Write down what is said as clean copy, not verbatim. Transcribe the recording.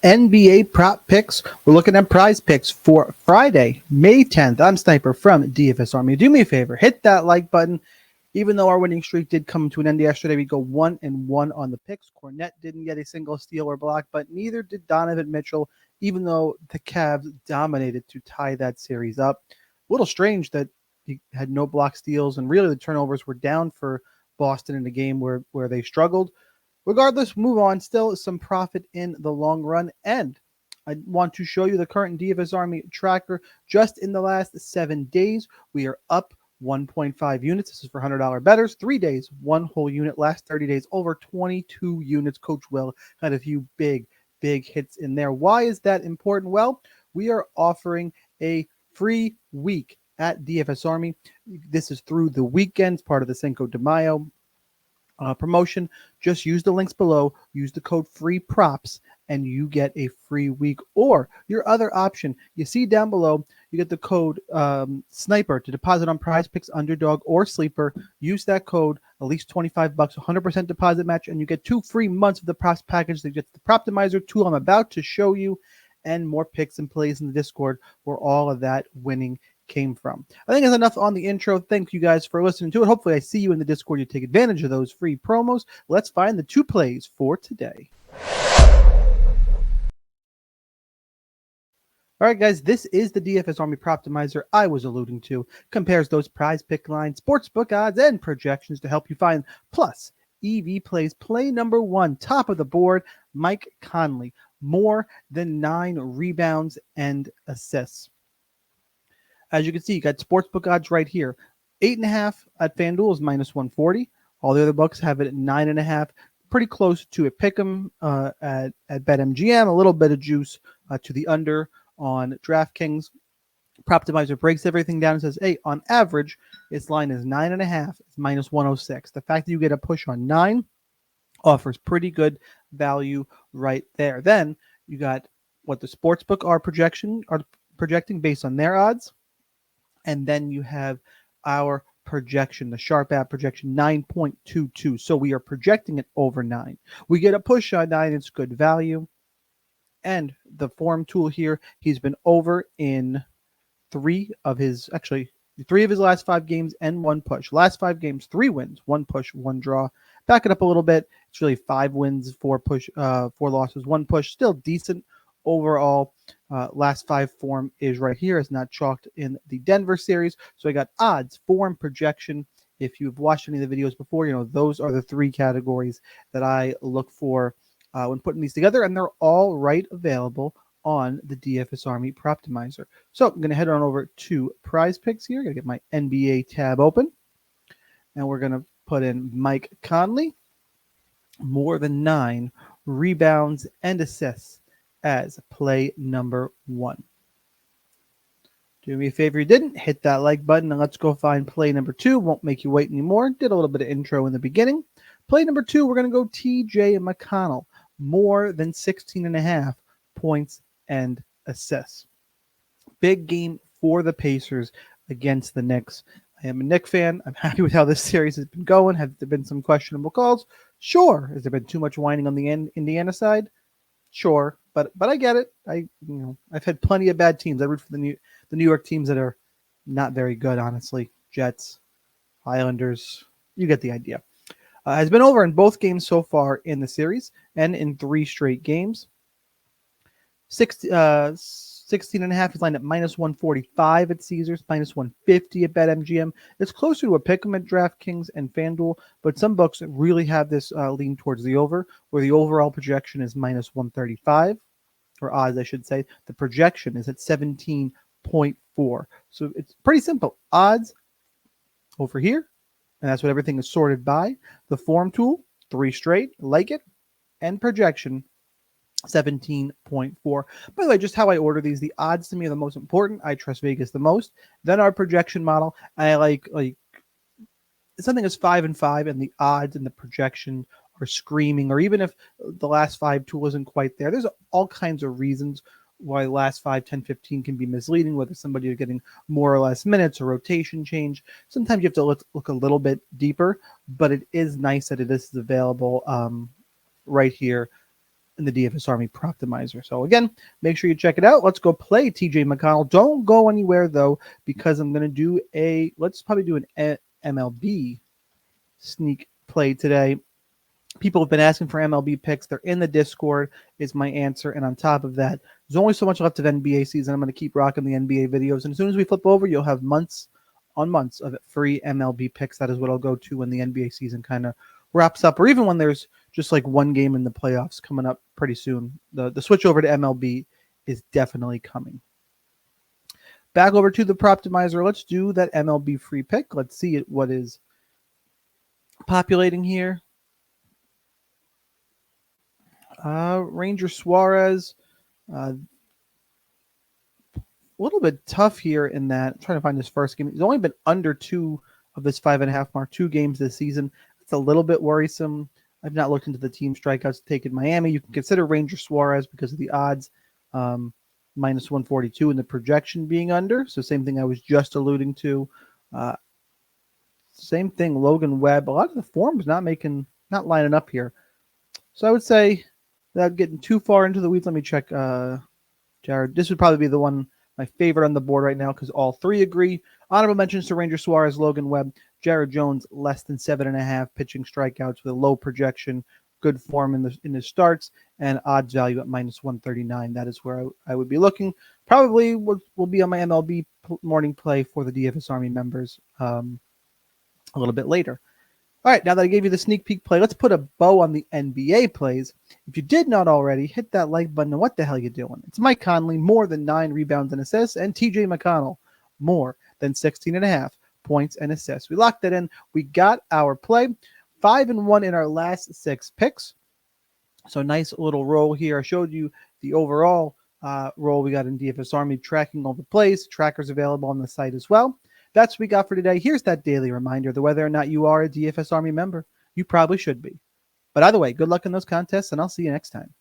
NBA prop picks. We're looking at prize picks for Friday, May 10th. I'm Sniper from DFS Army. Do me a favor, hit that like button. Even though our winning streak did come to an end yesterday, we go 1-1 on the picks. Cornette didn't get a single steal or block, but neither did Donovan Mitchell, even though the Cavs dominated to tie that series up. A little strange that he had no block steals, and really the turnovers were down for Boston in a game where they struggled. Regardless, move on. Still some profit in the long run. And I want to show you the current DFS Army tracker. Just in the last 7 days, we are up 1.5 units. This is for $100 bettors. 3 days, 1 whole unit. Last 30 days, over 22 units. Coach Will had a few big hits in there. Why is that important? Well, we are offering a free week at DFS Army. This is through the weekends, part of the Cinco de Mayo promotion. Just use the links below, use the code FREEPROPS, and you get a free week. Or your other option, you see down below, you get the code SNIPER to deposit on Prizepicks, Underdog, or Sleeper. Use that code, at least $25, 100% deposit match, and you get 2 free months of the props package. They get the Proptimizer tool I'm about to show you, and more picks and plays in the Discord where all of that winning came from. I think that's enough on the intro. Thank you guys for listening to it. Hopefully I see you in the Discord. You take advantage of those free promos. Let's find the 2 plays for today. All right, guys, this is the DFS Army Proptimizer I was alluding to. Compares those prize pick lines, sportsbook odds, and projections to help you find plus EV plays. Play number 1, top of the board, Mike Conley. More than 9 rebounds and assists. As you can see, you got sportsbook odds right here. 8.5 at FanDuel is -140. All the other books have it at 9.5. Pretty close to a pick'em at BetMGM. A little bit of juice to the under on DraftKings. Proptimizer breaks everything down and says, hey, on average, its line is 9.5. It's -106. The fact that you get a push on 9 offers pretty good value right there. Then you got what the sportsbook are projecting based on their odds. And then you have our projection, the Sharp app projection, 9.22. So we are projecting it over 9. We get a push on 9. It's good value. And the form tool here, he's been over in 3 of his last 5 games and 1 push. Last 5 games, 3 wins, 1 push, 1 draw. Back it up a little bit. It's really 5 wins, 4 losses, 1 push. Still decent overall. Last 5 form is right here. It's not chalked in the Denver series. So I got odds, form, projection. If you've watched any of the videos before, you know those are the 3 categories that I look for when putting these together, and they're all right available on the DFS Army Proptimizer. So I'm going to head on over to Prize Picks here. I'm going to get my NBA tab open, and we're going to put in Mike Conley, more than 9 rebounds and assists as play number 1. Do me a favor, you didn't hit that like button, and let's go find play number 2. Won't make you wait anymore. Did a little bit of intro in the beginning. Play number 2, we're going to go TJ McConnell, more than 16.5 points and assists. Big game for the Pacers against the Knicks. I am a Knicks fan. I'm happy with how this series has been going. Have there been some questionable calls? Sure. Has there been too much whining on the Indiana side? Sure, but I get it. I've had plenty of bad teams. I root for the New York teams that are not very good, honestly. Jets, Islanders. You get the idea. Has been over in both games so far in the series and in 3 straight games. 16.5 is lined at -145 at Caesars, -150 at BetMGM. It's closer to a pick'em at DraftKings and FanDuel, but some books really have this lean towards the over, where the overall projection is -135, or odds, I should say. The projection is at 17.4. So it's pretty simple. Odds over here, and that's what everything is sorted by. The form tool, 3 straight, like it, and projection, 17.4. By the way, just how I order these, the odds to me are the most important. I trust Vegas the most. Then our projection model, I like something is 5 and 5, and the odds and the projection are screaming. Or even if the last 5 tool isn't quite there, there's all kinds of reasons why last 5, 10, 15 can be misleading, whether somebody is getting more or less minutes or rotation change. Sometimes you have to look a little bit deeper, but it is nice that it is available right here in the DFS Army Proptimizer. So again, make sure you check it out. Let's go play TJ McConnell. Don't go anywhere though, because I'm going to do let's probably do an MLB sneak play today. People have been asking for MLB picks. They're in the Discord is my answer. And on top of that, there's only so much left of NBA season. I'm going to keep rocking the NBA videos. And as soon as we flip over, you'll have months on months of free MLB picks. That is what I'll go to when the NBA season kind of wraps up, or even when there's just like one game in the playoffs coming up pretty soon. The switch over to MLB is definitely coming. Back over to the Proptimizer. Let's do that MLB free pick. Let's see what is populating here. Ranger Suarez, a little bit tough here in that. I'm trying to find his first game. He's only been under 2 of his 5.5 mark, 2 games this season. It's a little bit worrisome. I've not looked into the team strikeouts taken Miami. You can consider Ranger Suarez because of the odds, minus 142 and the projection being under. So same thing I was just alluding to. Same thing, Logan Webb. A lot of the form's not lining up here. So I would say, without getting too far into the weeds, let me check Jared. This would probably be the one, my favorite on the board right now, because all 3 agree. Honorable mentions to Ranger Suarez, Logan Webb, Jared Jones, less than 7.5 pitching strikeouts with a low projection, good form in his starts, and odds value at minus 139. That is where I would be looking. Probably will be on my MLB morning play for the DFS Army members a little bit later. All right, now that I gave you the sneak peek play, let's put a bow on the NBA plays. If you did not already, hit that like button. And what the hell are you doing? It's Mike Conley, more than 9 rebounds and assists, and TJ McConnell, more than 16.5 points and assists. We locked that in. We got our play. 5-1 in our last 6 picks. So nice little roll here. I showed you the overall roll we got in DFS Army, tracking all the plays. Trackers available on the site as well. That's what we got for today. Here's that daily reminder that whether or not you are a DFS Army member, you probably should be. But either way, good luck in those contests, and I'll see you next time.